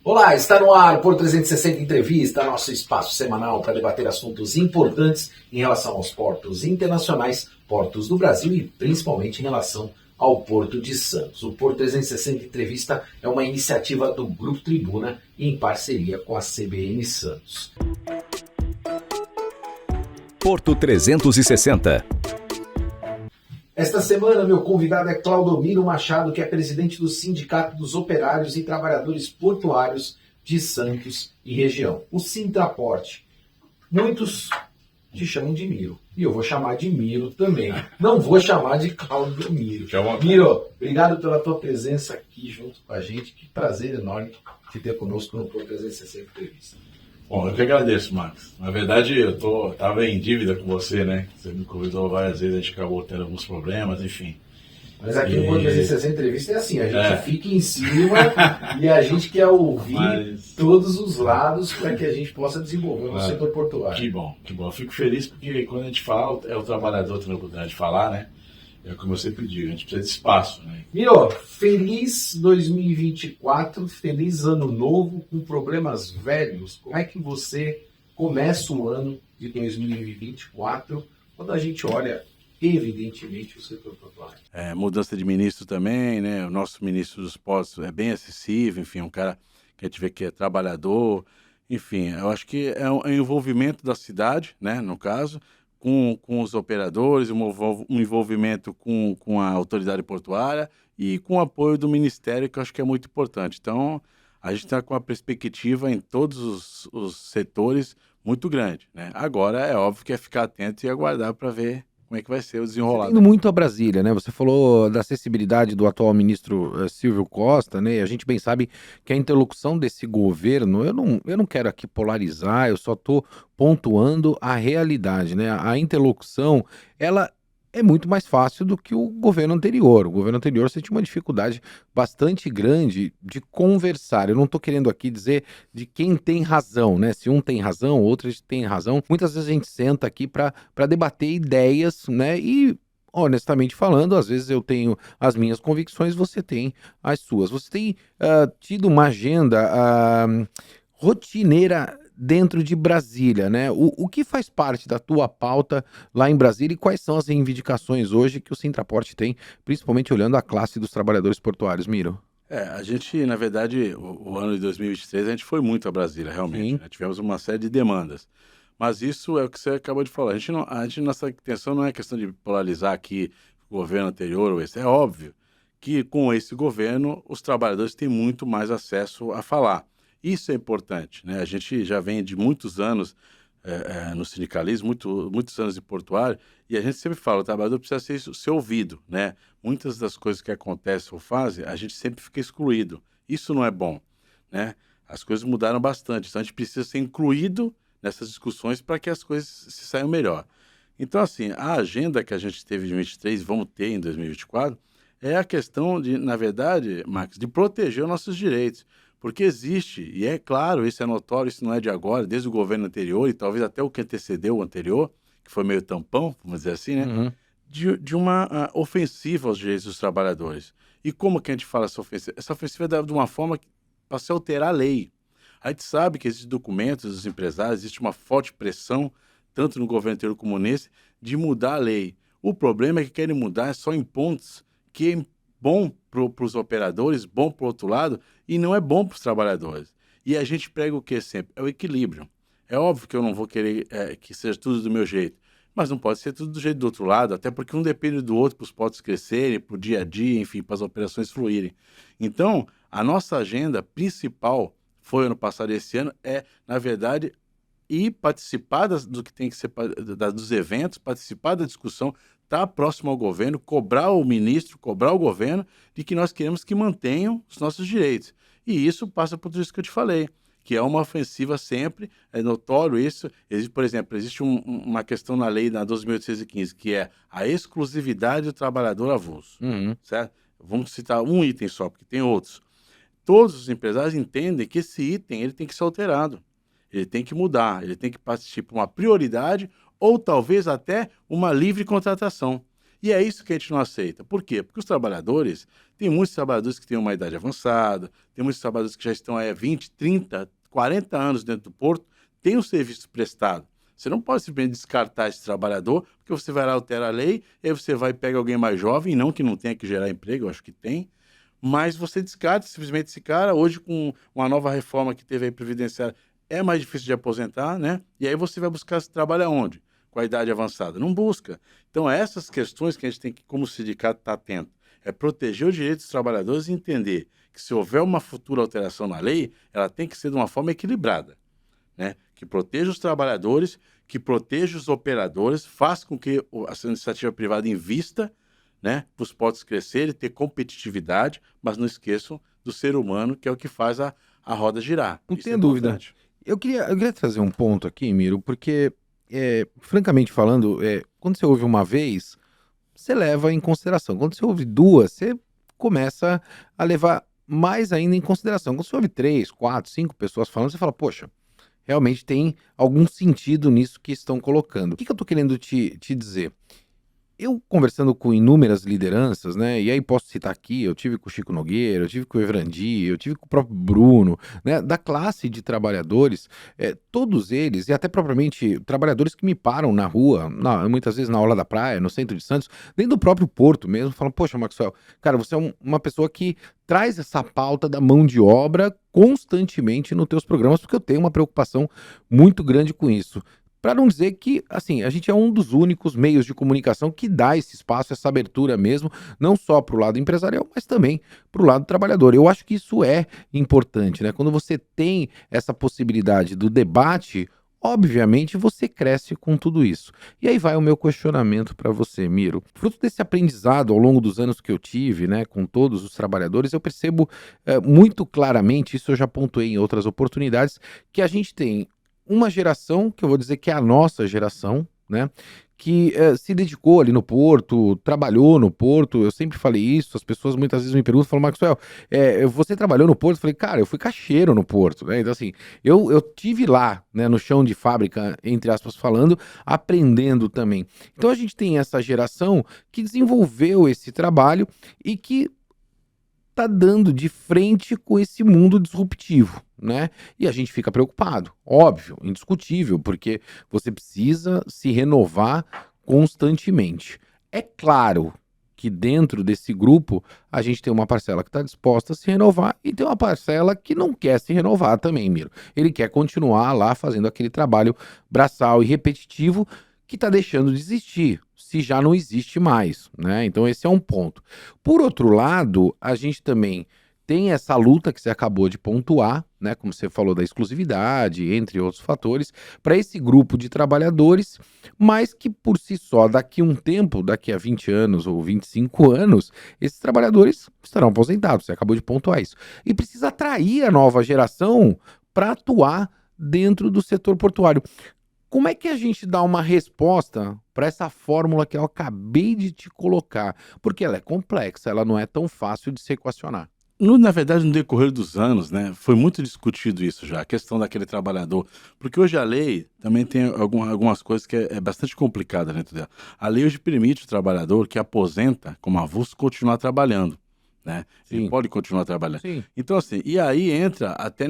Olá, está no ar por 360 Entrevista, nosso espaço semanal para debater assuntos importantes em relação aos portos internacionais, portos do Brasil e principalmente em relação ao Porto de Santos. O Por 360 Entrevista é uma iniciativa do Grupo Tribuna em parceria com a CBN Santos. Porto 360. Esta semana, meu convidado é Claudomiro Machado, que é presidente do Sindicato dos Operários e Trabalhadores Portuários de Santos e região, o Sintraporte. Muitos te chamam de Miro, e eu vou chamar de Miro também. Não vou chamar de Claudomiro. Miro, obrigado pela tua presença aqui junto com a gente. Que prazer enorme te ter conosco no Por 360 Entrevista. Bom, eu que agradeço, Marcos. Na verdade, eu estava em dívida com você, né? Você me convidou várias vezes, a gente acabou tendo alguns problemas, enfim. Mas aqui no Por 360 Entrevista é assim, a gente fica em cima e a gente quer ouvir todos os lados para que a gente possa desenvolver o setor portuário. Que bom, que bom. Eu fico feliz porque quando a gente fala, é o trabalhador tendo a oportunidade de falar, né? É como eu sempre digo, a gente precisa de espaço, né? Miro, feliz 2024, feliz ano novo com problemas velhos. Como é que você começa o ano de 2024 quando a gente olha, evidentemente, o setor portuário? Mudança de ministro também, né? O nosso ministro dos Portos é bem acessível, enfim, um cara que a gente vê que é trabalhador. Enfim, eu acho que é um envolvimento da cidade, né, no caso, com os operadores, um envolvimento com a autoridade portuária e com o apoio do Ministério, que eu acho que é muito importante. Então, a gente está com uma perspectiva em todos os setores muito grande, né? Agora, é óbvio que é ficar atento e aguardar para ver como é que vai ser o desenrolado. Indo muito a Brasília, né? Você falou da acessibilidade do atual ministro Silvio Costa, né? E a gente bem sabe que a interlocução desse governo, eu não quero aqui polarizar, eu só estou pontuando a realidade, né? A interlocução, ela é muito mais fácil do que o governo anterior. O governo anterior você tinha uma dificuldade bastante grande de conversar. Eu não estou querendo aqui dizer de quem tem razão, né? Se um tem razão, outro tem razão. Muitas vezes a gente senta aqui para debater ideias, né? E, honestamente falando, às vezes eu tenho as minhas convicções, você tem as suas. Você tem tido uma agenda rotineira dentro de Brasília, né? O que faz parte da tua pauta lá em Brasília e quais são as reivindicações hoje que o Sintraporte tem, principalmente olhando a classe dos trabalhadores portuários, Miro? A gente, na verdade, o ano de 2023, a gente foi muito a Brasília, realmente. Né? Tivemos uma série de demandas. Mas isso é o que você acabou de falar. A gente nossa intenção não é questão de polarizar aqui o governo anterior ou esse. É óbvio que com esse governo os trabalhadores têm muito mais acesso a falar. Isso é importante, né? A gente já vem de muitos anos no sindicalismo, muitos anos de portuário, e a gente sempre fala, o trabalhador precisa ser ouvido, né? Muitas das coisas que acontecem ou fazem, a gente sempre fica excluído. Isso não é bom, né? As coisas mudaram bastante, então a gente precisa ser incluído nessas discussões para que as coisas se saiam melhor. Então, assim, a agenda que a gente teve em 2023 e vamos ter em 2024 é a questão de, na verdade, Max, de proteger os nossos direitos. Porque existe, e é claro, isso é notório, isso não é de agora, desde o governo anterior e talvez até o que antecedeu o anterior, que foi meio tampão, vamos dizer assim, né? De uma ofensiva aos direitos dos trabalhadores. E como que a gente fala essa ofensiva? Essa ofensiva é de uma forma para se alterar a lei. A gente sabe que existem documentos dos empresários, existe uma forte pressão, tanto no governo anterior como nesse, de mudar a lei. O problema é que querem mudar só em pontos que é bom para os operadores, bom para o outro lado, e não é bom para os trabalhadores. E a gente prega o que sempre? É o equilíbrio. É óbvio que eu não vou querer que seja tudo do meu jeito, mas não pode ser tudo do jeito do outro lado, até porque um depende do outro para os portos crescerem, para o dia a dia, enfim, para as operações fluírem. Então, a nossa agenda principal foi ano passado e esse ano na verdade, ir participar do que tem que ser dos eventos, participar da discussão, estar próximo ao governo, cobrar o ministro, cobrar o governo de que nós queremos que mantenham os nossos direitos. E isso passa por tudo isso que eu te falei, que é uma ofensiva sempre, é notório isso. Por exemplo, existe uma questão na lei, na 12.815, que é a exclusividade do trabalhador avulso, certo? Vamos citar um item só, porque tem outros. Todos os empresários entendem que esse item ele tem que ser alterado, ele tem que mudar, ele tem que partir para uma prioridade ou talvez até uma livre contratação. E é isso que a gente não aceita. Por quê? Porque os trabalhadores, tem muitos trabalhadores que têm uma idade avançada, tem muitos trabalhadores que já estão há 20, 30, 40 anos dentro do porto, têm um serviço prestado. Você não pode simplesmente descartar esse trabalhador, porque você vai lá, altera a lei, aí você vai e pega alguém mais jovem, não que não tenha que gerar emprego, eu acho que tem, mas você descarta simplesmente esse cara. Hoje, com uma nova reforma que teve aí previdenciária, é mais difícil de aposentar, né? E aí você vai buscar esse trabalho aonde? Com a idade avançada. Não busca. Então, essas questões que a gente tem que, como sindicato, estar atento. É proteger os direitos dos trabalhadores e entender que se houver uma futura alteração na lei, ela tem que ser de uma forma equilibrada, né? Que proteja os trabalhadores, que proteja os operadores, faça com que a iniciativa privada invista, né, para os portos crescerem, ter competitividade, mas não esqueçam do ser humano, que é o que faz a roda girar. Não Isso tenha é dúvida. importante. Eu queria trazer um ponto aqui, Miro, porque, francamente falando, quando você ouve uma vez, você leva em consideração. Quando você ouve duas, você começa a levar mais ainda em consideração. Quando você ouve 3, 4, 5 pessoas falando, você fala, poxa, realmente tem algum sentido nisso que estão colocando. O que eu tô querendo te dizer? Eu conversando com inúmeras lideranças, né? E aí posso citar aqui, eu tive com o Chico Nogueira, eu tive com o Evrandi, eu tive com o próprio Bruno, né? Da classe de trabalhadores, todos eles, e até propriamente trabalhadores que me param na rua, muitas vezes na orla da praia, no centro de Santos, dentro do próprio porto mesmo, falam, poxa, Maxwell, cara, você é uma pessoa que traz essa pauta da mão de obra constantemente nos teus programas, porque eu tenho uma preocupação muito grande com isso. Para não dizer que, assim, a gente é um dos únicos meios de comunicação que dá esse espaço, essa abertura mesmo, não só para o lado empresarial, mas também para o lado trabalhador. Eu acho que isso é importante, né? Quando você tem essa possibilidade do debate, obviamente você cresce com tudo isso. E aí vai o meu questionamento para você, Miro. Fruto desse aprendizado ao longo dos anos que eu tive, né, com todos os trabalhadores, eu percebo muito claramente, isso eu já pontuei em outras oportunidades, que a gente tem uma geração, que eu vou dizer que é a nossa geração, né? Que se dedicou ali no Porto, trabalhou no Porto. Eu sempre falei isso, as pessoas muitas vezes me perguntam, falam, Maxwell, você trabalhou no Porto? Eu falei, cara, eu fui caixeiro no Porto, né? Então assim, eu tive lá, né, no chão de fábrica, entre aspas falando, aprendendo também. Então a gente tem essa geração que desenvolveu esse trabalho e que tá dando de frente com esse mundo disruptivo, né? E a gente fica preocupado, óbvio, indiscutível, porque você precisa se renovar constantemente. É claro que dentro desse grupo a gente tem uma parcela que está disposta a se renovar e tem uma parcela que não quer se renovar também, Miro. Ele quer continuar lá fazendo aquele trabalho braçal e repetitivo que está deixando de existir, se já não existe mais, né? Então esse é um ponto. Por outro lado, a gente também tem essa luta que você acabou de pontuar, né? Como você falou da exclusividade, entre outros fatores, para esse grupo de trabalhadores, mas que por si só, daqui a um tempo, daqui a 20 anos ou 25 anos, esses trabalhadores estarão aposentados. Você acabou de pontuar isso. E precisa atrair a nova geração para atuar dentro do setor portuário. Como é que a gente dá uma resposta para essa fórmula que eu acabei de te colocar? Porque ela é complexa, ela não é tão fácil de se equacionar. Na verdade, no decorrer dos anos, né, foi muito discutido isso já, a questão daquele trabalhador. Porque hoje a lei também tem algumas coisas que é bastante complicada dentro dela. A lei hoje permite o trabalhador que aposenta como avulso continuar trabalhando, né? Ele Sim. pode continuar trabalhando. Sim. Então, assim, e aí entra até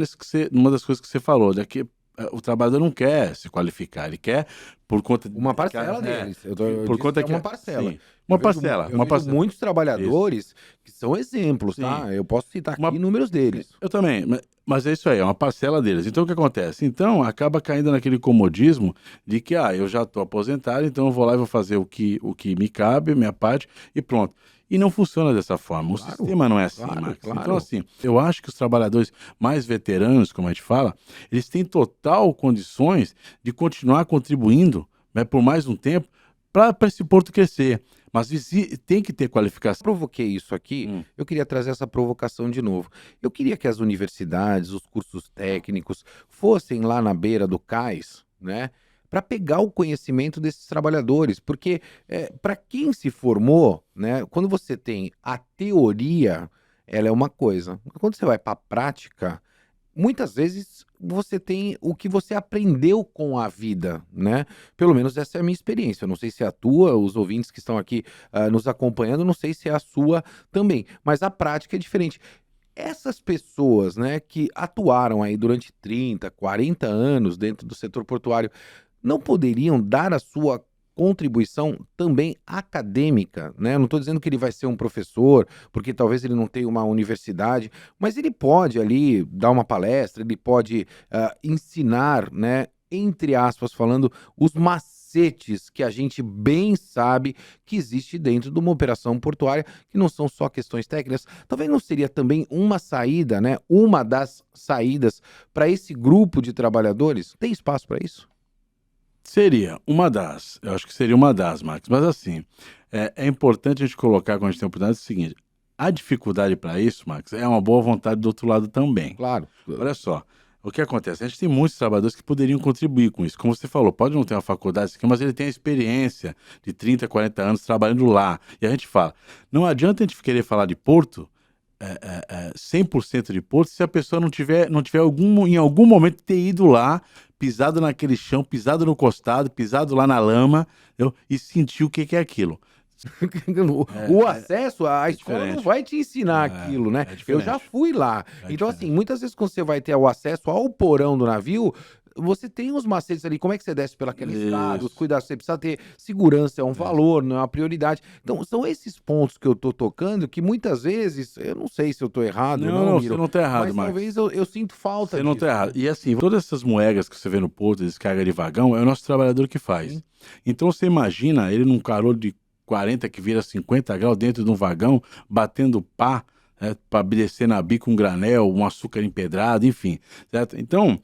numa das coisas que você falou, que o trabalhador não quer se qualificar, ele quer por conta de... Uma parcela deles. Eu por disse conta que é uma parcela. Sim, uma Eu vejo- parcela, eu uma vejo parcela. muitos trabalhadores que são exemplos, Sim. tá? Eu posso citar aqui Uma- números deles. Eu também, mas é isso aí, é uma parcela deles. Então o que acontece? Então acaba caindo naquele comodismo de que, eu já estou aposentado, então eu vou lá e vou fazer o que me cabe, minha parte, e pronto. E não funciona dessa forma. Claro, O sistema não é assim, claro, Max. claro. Então, assim, eu acho que os trabalhadores mais veteranos, como a gente fala, eles têm total condições de continuar contribuindo, né, por mais um tempo para esse porto crescer. Mas tem que ter qualificação. Provoquei isso aqui, eu queria trazer essa provocação de novo. Eu queria que as universidades, os cursos técnicos, fossem lá na beira do cais, né? Para pegar o conhecimento desses trabalhadores, porque para quem se formou, né? Quando você tem a teoria, ela é uma coisa. Quando você vai para a prática, muitas vezes você tem o que você aprendeu com a vida, né? Pelo menos essa é a minha experiência. Eu não sei se é a tua, os ouvintes que estão aqui nos acompanhando, não sei se é a sua também, mas a prática é diferente. Essas pessoas, né, que atuaram aí durante 30, 40 anos dentro do setor portuário, não poderiam dar a sua contribuição também acadêmica, né? Eu não estou dizendo que ele vai ser um professor, porque talvez ele não tenha uma universidade, mas ele pode ali dar uma palestra, ele pode ensinar, né, entre aspas, falando, os macetes que a gente bem sabe que existe dentro de uma operação portuária, que não são só questões técnicas. Talvez não seria também uma saída, né? Uma das saídas para esse grupo de trabalhadores? Tem espaço para isso? Seria uma das, eu acho que seria uma das, Max, mas assim, é importante a gente colocar quando a gente tem a oportunidade o seguinte, a dificuldade para isso, Max, é uma boa vontade do outro lado também. Claro. Olha só, o que acontece? A gente tem muitos trabalhadores que poderiam contribuir com isso. Como você falou, pode não ter uma faculdade, mas ele tem a experiência de 30, 40 anos trabalhando lá. E a gente fala, não adianta a gente querer falar de porto, 100% de porto, se a pessoa não tiver em algum momento ter ido lá, pisado naquele chão, pisado no costado, pisado lá na lama, entendeu? E sentir o que é aquilo. O acesso, a escola não diferente. vai te ensinar aquilo, né? É diferente. Eu já fui lá. É Então, diferente. assim, muitas vezes quando você vai ter o acesso ao porão do navio, você tem os macetes ali, como é que você desce pelaquela escada, os Isso. cuidados, você precisa ter segurança, é um valor, não é uma prioridade. Então, são esses pontos que eu tô tocando que muitas vezes, eu não sei se eu tô errado ou Não, Miro, você não tá errado, mas Max. talvez eu sinto falta Você não disso. tá errado. E assim, todas essas moedas que você vê no porto, descarga de vagão, é o nosso trabalhador que faz. Sim. Então você imagina ele num calor de 40 que vira 50 graus dentro de um vagão, batendo pá, para descer na bica um granel, um açúcar empedrado, enfim. Certo? Então,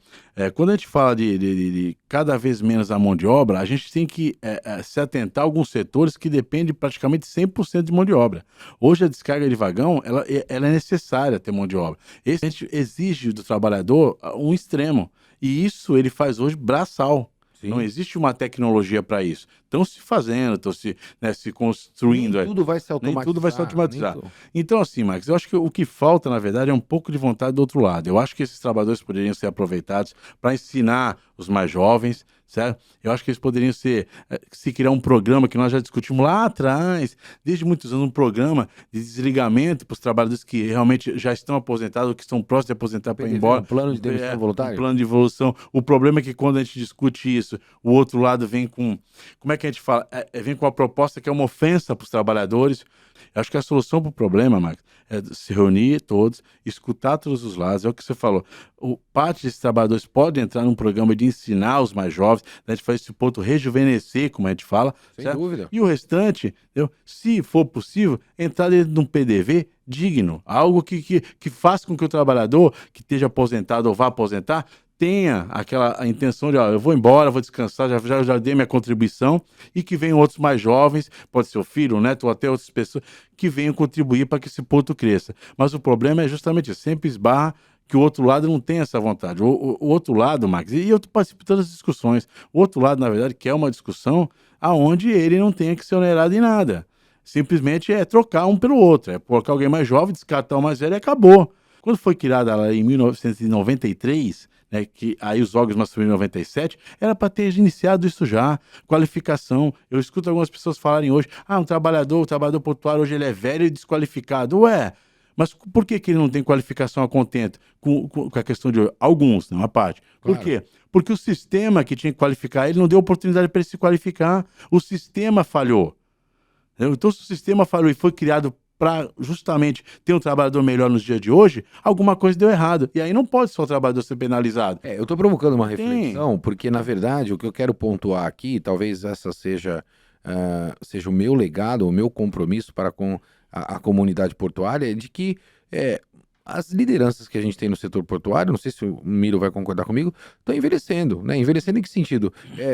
quando a gente fala de cada vez menos a mão de obra, a gente tem que se atentar a alguns setores que dependem praticamente 100% de mão de obra. Hoje a descarga de vagão, ela é necessária ter mão de obra. A gente exige do trabalhador um extremo. E isso ele faz hoje braçal. Sim. Não existe uma tecnologia para isso. Estão se fazendo, estão se construindo. Nem tudo vai se automatizar. Nem tudo vai se automatizar. nem tudo. Então, assim, Max, eu acho que o que falta, na verdade, é um pouco de vontade do outro lado. Eu acho que esses trabalhadores poderiam ser aproveitados para ensinar os mais jovens, certo? Eu acho que eles poderiam se criar um programa que nós já discutimos lá atrás, desde muitos anos, um programa de desligamento para os trabalhadores que realmente já estão aposentados ou que estão próximos de aposentar para ir embora. Um plano de demissão voluntária? Um plano de evolução. O problema é que quando a gente discute isso, o outro lado vem com... Como é que a gente fala? Vem com uma proposta que é uma ofensa para os trabalhadores. Eu acho que a solução para o problema, Max, é se reunir todos, escutar todos os lados. É o que você falou. Parte desses trabalhadores pode entrar num programa de ensinar os mais jovens, a gente faz esse ponto rejuvenescer, como a gente fala. Sem certo? dúvida. E o restante, entendeu? Se for possível, entrar dentro de um PDV digno. Algo que faça com que o trabalhador que esteja aposentado ou vá aposentar tenha a intenção de, eu vou embora, vou descansar, já dei minha contribuição, e que venham outros mais jovens, pode ser o filho, o neto, ou até outras pessoas, que venham contribuir para que esse ponto cresça. Mas o problema é justamente isso, sempre esbarra que o outro lado não tem essa vontade. O outro lado, Max, e eu participo de todas as discussões, o outro lado, na verdade, quer uma discussão aonde ele não tenha que ser onerado em nada. Simplesmente é trocar um pelo outro, é colocar alguém mais jovem, descartar o mais velho e acabou. Quando foi criada ela em 1993, que aí os órgãos masculinos em 97, era para ter iniciado isso já, qualificação. Eu escuto algumas pessoas falarem hoje, o trabalhador portuário hoje ele é velho e desqualificado. Ué, mas por que ele não tem qualificação a contento com a questão de alguns, não uma parte? Por quê? Porque o sistema que tinha que qualificar ele não deu oportunidade para ele se qualificar. O sistema falhou. Então, se o sistema falhou e foi criado para justamente ter um trabalhador melhor nos dias de hoje, alguma coisa deu errado. E aí não pode só o trabalhador ser penalizado. Eu estou provocando uma reflexão, porque, na verdade, o que eu quero pontuar aqui, talvez essa seja o meu legado, o meu compromisso para com a comunidade portuária, é de que as lideranças que a gente tem no setor portuário, não sei se o Miro vai concordar comigo, estão envelhecendo, né? Envelhecendo em que sentido?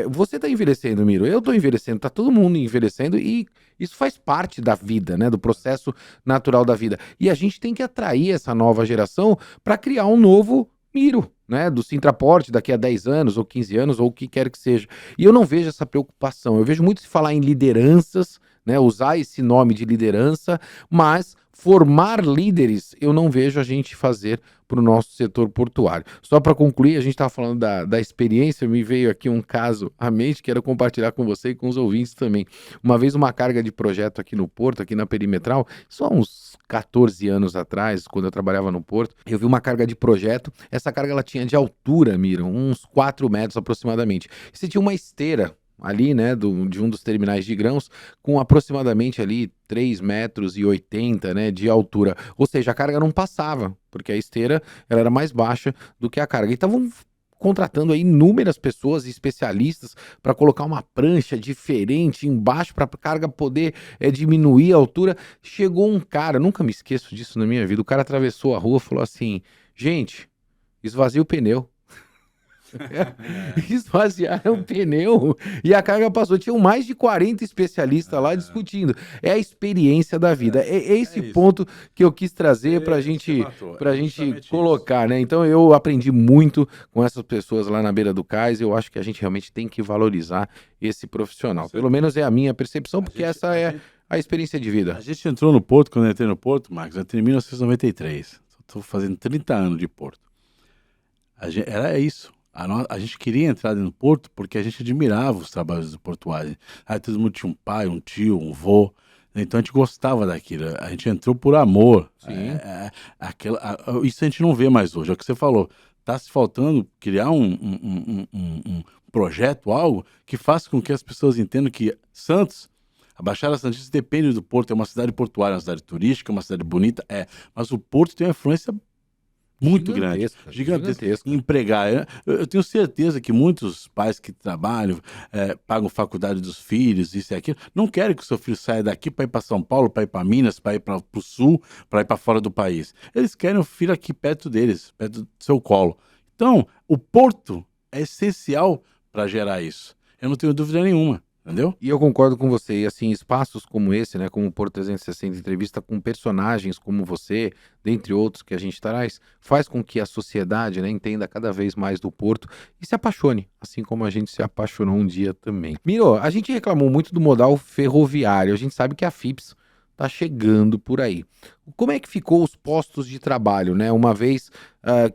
Você está envelhecendo, Miro, eu estou envelhecendo, está todo mundo envelhecendo e isso faz parte da vida, né? Do processo natural da vida. E a gente tem que atrair essa nova geração para criar um novo Miro, né? Do Sintraporte daqui a 10 anos ou 15 anos ou o que quer que seja. E eu não vejo essa preocupação, eu vejo muito se falar em lideranças, né? Usar esse nome de liderança, mas formar líderes eu não vejo a gente fazer para o nosso setor portuário. Só para concluir, a gente estava falando da experiência, me veio aqui um caso à mente, quero compartilhar com você e com os ouvintes também. Uma vez uma carga de projeto aqui no Porto, aqui na Perimetral, só uns 14 anos atrás, quando eu trabalhava no Porto, eu vi uma carga de projeto, essa carga ela tinha de altura, Miram, uns 4 metros aproximadamente. E você tinha uma esteira ali, né, de um dos terminais de grãos, com aproximadamente ali 3,80 metros, né, de altura. Ou seja, a carga não passava, porque a esteira ela era mais baixa do que a carga. E estavam contratando aí inúmeras pessoas especialistas para colocar uma prancha diferente embaixo para a carga poder diminuir a altura. Chegou um cara, nunca me esqueço disso na minha vida, o cara atravessou a rua e falou assim, gente, esvazia o pneu. Esvaziaram o pneu e a carga passou. Tinham mais de 40 especialistas lá discutindo. É a experiência da vida. É esse ponto que eu quis trazer para gente colocar, né? Então eu aprendi muito com essas pessoas lá na beira do cais. Eu acho que a gente realmente tem que valorizar esse profissional. Pelo menos é a minha percepção, porque essa é a experiência de vida. A gente entrou no Porto, quando eu entrei no Porto, Marcos, eu entrei em 1993. Estou fazendo 30 anos de Porto. Era isso. A gente queria entrar no Porto porque a gente admirava os trabalhos do portuário. Todo mundo tinha um pai, um tio, um vô. Então a gente gostava daquilo. A gente entrou por amor. Sim. Isso a gente não vê mais hoje. É o que você falou. Está se faltando criar um projeto, algo que faça com que as pessoas entendam que Santos, a Baixada Santista depende do Porto. É uma cidade portuária, uma cidade turística, uma cidade bonita. Mas o Porto tem uma influência muito gigantesca. Empregar. Eu tenho certeza que muitos pais que trabalham, pagam faculdade dos filhos, isso e aquilo, não querem que o seu filho saia daqui para ir para São Paulo, para ir para Minas, para ir para o Sul, para ir para fora do país. Eles querem o filho aqui perto deles, perto do seu colo. Então, o Porto é essencial para gerar isso. Eu não tenho dúvida nenhuma. Entendeu? E eu concordo com você, e assim, espaços como esse, né, como o Porto 360 Entrevista com personagens como você, dentre outros que a gente traz, faz com que a sociedade, né, entenda cada vez mais do Porto e se apaixone, assim como a gente se apaixonou um dia também. Miro, a gente reclamou muito do modal ferroviário, a gente sabe que a FIPS está chegando por aí. Como é que ficou os postos de trabalho, né? Uma vez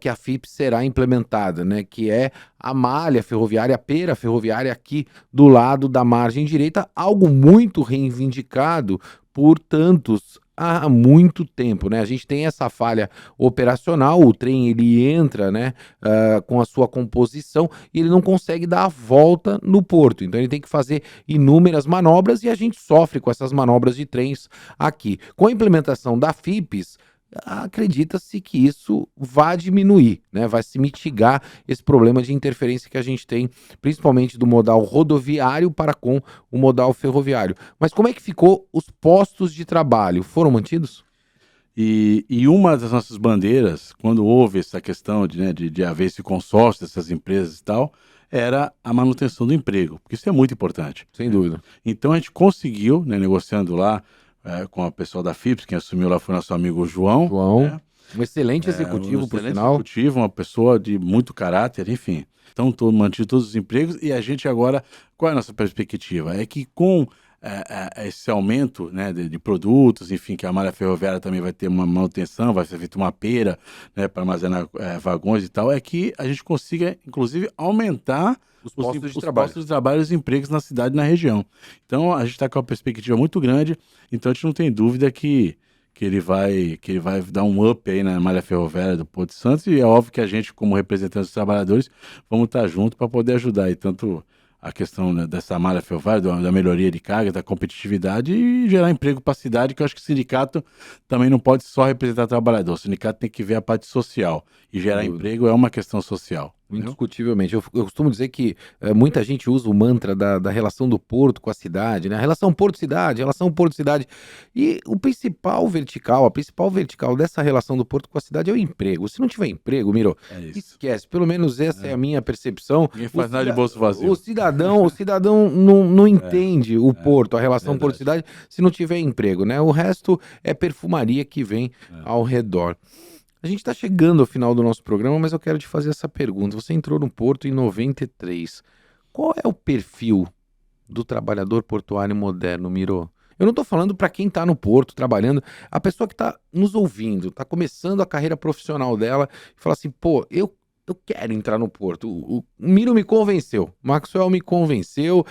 que a FIPS será implementada, né? Que é a malha ferroviária, a pera ferroviária aqui do lado da margem direita, algo muito reivindicado por tantos há muito tempo, né? A gente tem essa falha operacional, o trem ele entra, né, com a sua composição e ele não consegue dar a volta no porto, então ele tem que fazer inúmeras manobras e a gente sofre com essas manobras de trens aqui. Com a implementação da FIPS, acredita-se que isso vai diminuir, né? Vai se mitigar esse problema de interferência que a gente tem, principalmente do modal rodoviário para com o modal ferroviário. Mas como é que ficou os postos de trabalho? Foram mantidos? E uma das nossas bandeiras, quando houve essa questão de haver esse consórcio dessas empresas e tal, era a manutenção do emprego, porque isso é muito importante. Sem dúvida. Então a gente conseguiu, né, negociando lá, com a pessoa da FIPS, quem assumiu lá foi nosso amigo João. João, um excelente executivo, por sinal. Executivo, uma pessoa de muito caráter, enfim. Então, mantido todos os empregos e a gente agora, qual é a nossa perspectiva? É que com esse aumento, né, de produtos, enfim, que a malha ferroviária também vai ter uma manutenção, vai ser feita uma pera, né, para armazenar vagões e tal, é que a gente consiga, inclusive, aumentar os postos de trabalho e os empregos na cidade e na região. Então, a gente está com uma perspectiva muito grande, então a gente não tem dúvida que ele vai dar um up aí na malha ferroviária do Porto de Santos, e é óbvio que a gente, como representantes dos trabalhadores, vamos estar juntos para poder ajudar aí, tanto a questão, né, dessa malha ferroviária, da melhoria de carga, da competitividade e gerar emprego para a cidade, que eu acho que o sindicato também não pode só representar trabalhador, o sindicato tem que ver a parte social, e gerar emprego é uma questão social. Indiscutivelmente. Eu costumo dizer que muita gente usa o mantra da relação do porto com a cidade, né? A relação porto-cidade, relação porto-cidade. E a principal vertical dessa relação do porto com a cidade é o emprego. Se não tiver emprego, Miro, esquece. Pelo menos essa é a minha percepção. Ninguém faz nada de bolso vazio. O cidadão não entende o porto, a relação porto-cidade, se não tiver emprego, né? O resto é perfumaria que vem ao redor. A gente está chegando ao final do nosso programa, mas eu quero te fazer essa pergunta. Você entrou no Porto em 93. Qual é o perfil do trabalhador portuário moderno, Miro? Eu não estou falando para quem está no porto trabalhando, a pessoa que está nos ouvindo, está começando a carreira profissional dela e fala assim, pô, eu quero entrar no porto, o Miro me convenceu, o Maxwell me convenceu,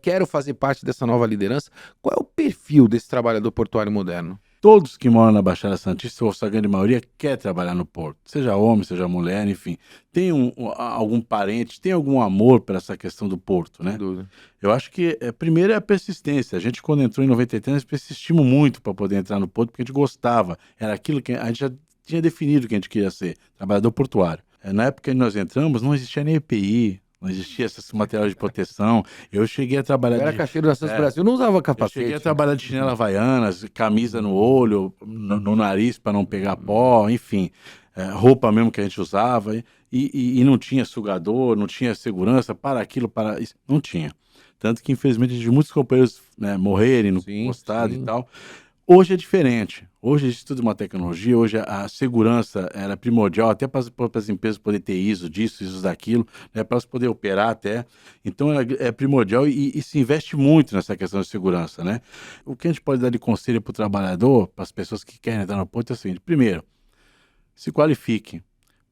quero fazer parte dessa nova liderança. Qual é o perfil desse trabalhador portuário moderno? Todos que moram na Baixada Santista, ou a grande maioria, quer trabalhar no porto. Seja homem, seja mulher, enfim. Tem algum parente, tem algum amor por essa questão do porto, né? Sem dúvida. Eu acho que, primeiro, é a persistência. A gente, quando entrou em 93, persistimos muito para poder entrar no porto, porque a gente gostava. Era aquilo que a gente já tinha definido que a gente queria ser, trabalhador portuário. Na época que nós entramos, não existia nem EPI, não existia esse material de proteção. Eu cheguei a trabalhar... Eu era caixeiro da Santos Brasil, eu não usava capacete. Eu cheguei a trabalhar de chinela havaianas, camisa no olho, no nariz para não pegar pó, enfim, roupa mesmo que a gente usava, e não tinha sugador, não tinha segurança para aquilo, para isso, não tinha. Tanto que, infelizmente, muitos companheiros, né, morrerem no postado e tal. Hoje é diferente. Hoje existe tudo uma tecnologia, hoje a segurança era primordial, até para as empresas poderem ter ISO disso, ISO daquilo, né, para elas poderem operar até. Então é primordial e se investe muito nessa questão de segurança, né? O que a gente pode dar de conselho para o trabalhador, para as pessoas que querem entrar no porto, é o seguinte: primeiro, se qualifique.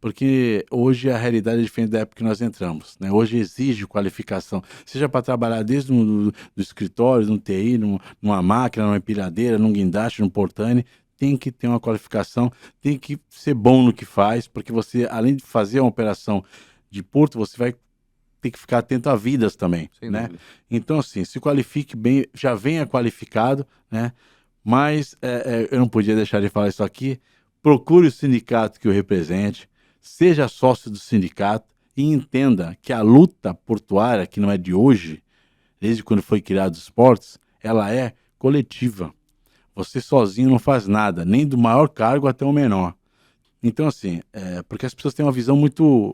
Porque hoje a realidade é diferente da época que nós entramos, né? Hoje exige qualificação, seja para trabalhar desde do escritório, no TI, numa máquina, numa empilhadeira, num guindaste, num portane, tem que ter uma qualificação, tem que ser bom no que faz, porque você, além de fazer uma operação de porto, você vai ter que ficar atento a vidas também, né? Então, assim, se qualifique bem, já venha qualificado, né? Mas eu não podia deixar de falar isso aqui, procure o sindicato que o represente, seja sócio do sindicato e entenda que a luta portuária, que não é de hoje, desde quando foi criado os portos, ela é coletiva. Você sozinho não faz nada, nem do maior cargo até o menor. Então, assim, porque as pessoas têm uma visão muito,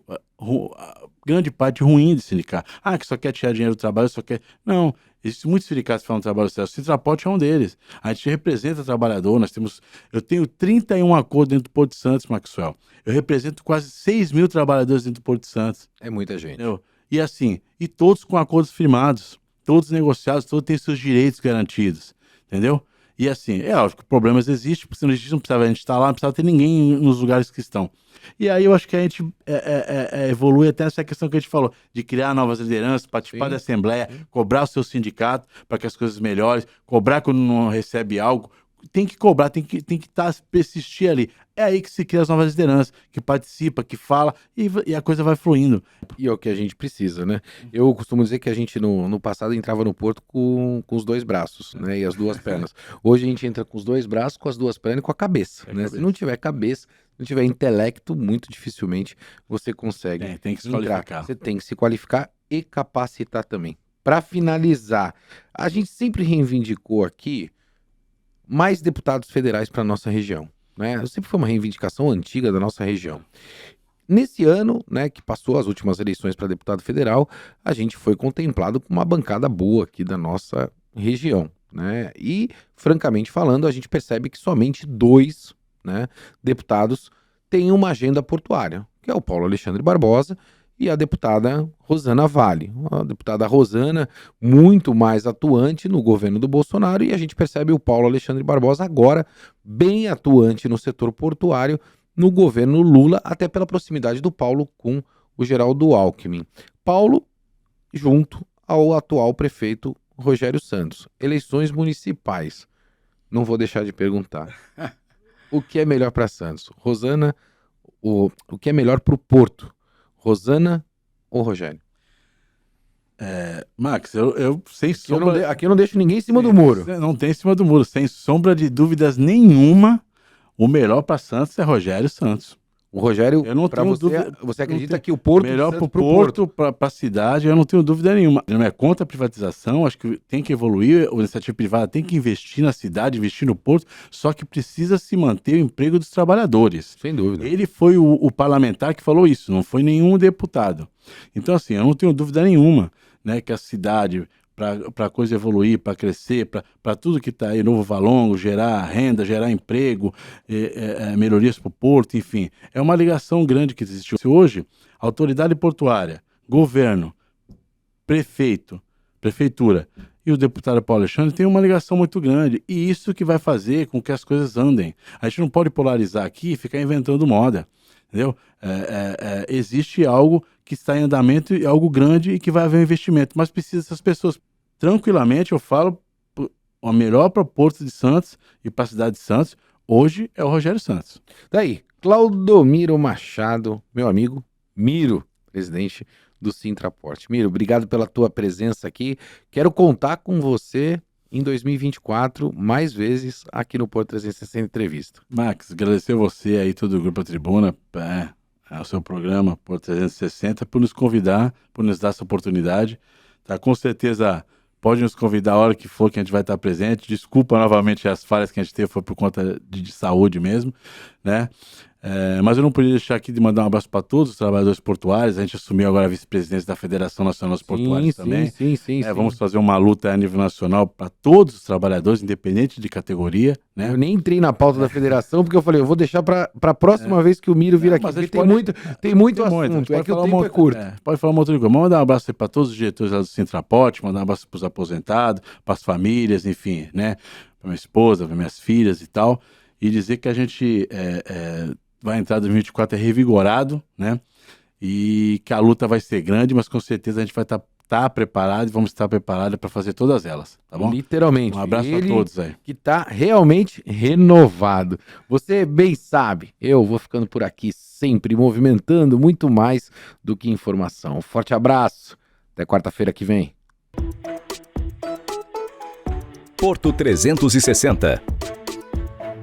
grande parte ruim de sindicato. Que só quer tirar dinheiro do trabalho, só quer... Não, existem muitos sindicatos que falam trabalho sério. O Sintraporte é um deles. A gente representa trabalhador, eu tenho 31 acordos dentro do Porto de Santos, Maxwell. Eu represento quase 6 mil trabalhadores dentro do Porto de Santos. É muita gente. Entendeu? E assim, todos com acordos firmados, todos negociados, todos têm seus direitos garantidos, entendeu? E assim, é óbvio que problemas existem, porque se não existe, não precisava a gente estar lá, não precisava ter ninguém nos lugares que estão. E aí eu acho que a gente evolui até nessa questão que a gente falou, de criar novas lideranças, participar da assembleia, cobrar o seu sindicato para que as coisas melhorem, cobrar quando não recebe algo, tem que cobrar, tem que persistir ali. É aí que se cria as novas lideranças, que participa, que fala, e a coisa vai fluindo. E é o que a gente precisa, né? Eu costumo dizer que a gente no passado entrava no porto com os dois braços, né? E as duas pernas. Hoje a gente entra com os dois braços, com as duas pernas e com a cabeça, né? Se não tiver cabeça, se não tiver intelecto, muito dificilmente você consegue Tem que se entrar. qualificar. Você tem que se qualificar e capacitar também. Para finalizar, a gente sempre reivindicou aqui mais deputados federais para nossa região, né? Sempre foi uma reivindicação antiga da nossa região. Nesse ano, né, que passou as últimas eleições para deputado federal, a gente foi contemplado com uma bancada boa aqui da nossa região, né? E, francamente falando, a gente percebe que somente 2, né, deputados têm uma agenda portuária, que é o Paulo Alexandre Barbosa e a deputada Rosana Vale. A deputada Rosana, muito mais atuante no governo do Bolsonaro, e a gente percebe o Paulo Alexandre Barbosa agora bem atuante no setor portuário no governo Lula, até pela proximidade do Paulo com o Geraldo Alckmin. Paulo, junto ao atual prefeito Rogério Santos. Eleições municipais. Não vou deixar de perguntar. O que é melhor para Santos? Rosana, o que é melhor para o Porto? Rosana ou Rogério? Max, eu sem sombra... Aqui eu não deixo ninguém em cima do muro. Não tem em cima do muro. Sem sombra de dúvidas nenhuma, o melhor para Santos é Rogério Santos. O Rogério, eu não tenho dúvida, você acredita que o Porto... Melhor para o Porto, para a cidade, eu não tenho dúvida nenhuma. Ele não é contra a privatização, acho que tem que evoluir, a iniciativa privada tem que investir na cidade, investir no Porto, só que precisa se manter o emprego dos trabalhadores. Sem dúvida. Ele foi o parlamentar que falou isso, não foi nenhum deputado. Então, assim, eu não tenho dúvida nenhuma, né, que a cidade... para a coisa evoluir, para crescer, para tudo que está aí, Novo Valongo, gerar renda, gerar emprego, melhorias para o porto, enfim. É uma ligação grande que existe. Hoje, autoridade portuária, governo, prefeitura e o deputado Paulo Alexandre têm uma ligação muito grande. E isso que vai fazer com que as coisas andem. A gente não pode polarizar aqui e ficar inventando moda. Entendeu? Existe algo que está em andamento e algo grande e que vai haver um investimento. Mas precisa dessas pessoas. Tranquilamente, eu falo, o melhor para o Porto de Santos e para a cidade de Santos, hoje é o Rogério Santos. Daí, Claudomiro Machado, meu amigo Miro, presidente do Sintraporte. Miro, obrigado pela tua presença aqui. Quero contar com você em 2024, mais vezes aqui no Porto 360 Entrevista. Max, agradecer a você aí, todo o Grupo Tribuna, o seu programa Porto 360, por nos convidar, por nos dar essa oportunidade. Tá? Com certeza pode nos convidar a hora que for que a gente vai estar presente. Desculpa novamente as falhas que a gente teve, foi por conta de saúde mesmo, né? Mas eu não podia deixar aqui de mandar um abraço para todos os trabalhadores portuários. A gente assumiu agora a vice-presidência da Federação Nacional dos Portuários também. Sim. Vamos fazer uma luta a nível nacional para todos os trabalhadores, independente de categoria, né? Eu nem entrei na pauta da federação, porque eu falei, eu vou deixar para a próxima vez que o Miro vir aqui, porque tem muito assunto, é que o tempo é curto. Pode falar uma outra coisa. Vamos mandar um abraço para todos os diretores lá do Sintraporte, mandar um abraço para os aposentados, para as famílias, enfim, né? Para minha esposa, para minhas filhas e tal. E dizer que a gente vai entrar em 2024 revigorado, né? E que a luta vai ser grande, mas com certeza a gente vai estar preparado e vamos estar preparados para fazer todas elas, tá bom? Literalmente. Um abraço a todos aí. Que está realmente renovado. Você bem sabe, eu vou ficando por aqui sempre movimentando muito mais do que informação. Um forte abraço. Até quarta-feira que vem. Porto 360.